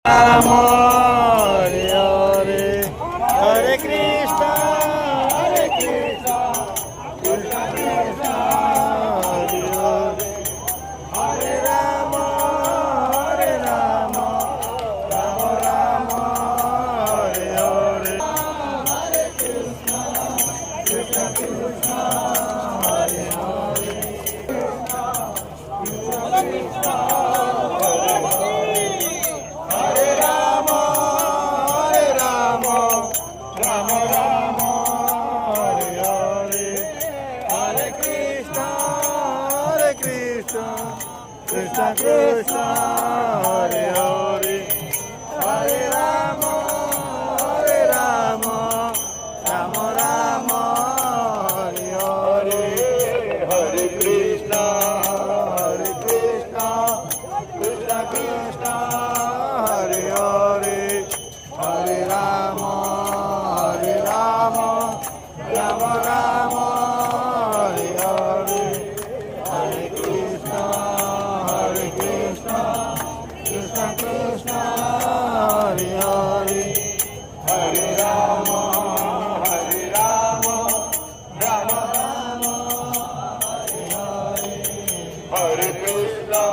Ram Hare Hare Hare Krishna Krishna Krishna Hare Hare Hare Rama Hare Rama Rama Rama Hare Hare Hare Krishna Krishna Krishna Hare Hare Krishna Krishna Hare Hare Hare Rama Hare Rama Rama Rama Hare Hare Hare Krishna Krishna Krishna Hare Hare Hare Rama Hare Rama Rama Rama Hare Hare Hare Krishna Krishna Krishna Hare Hare Hare Rama Hare Rama Rama Rama Hare Hare Hare Krishna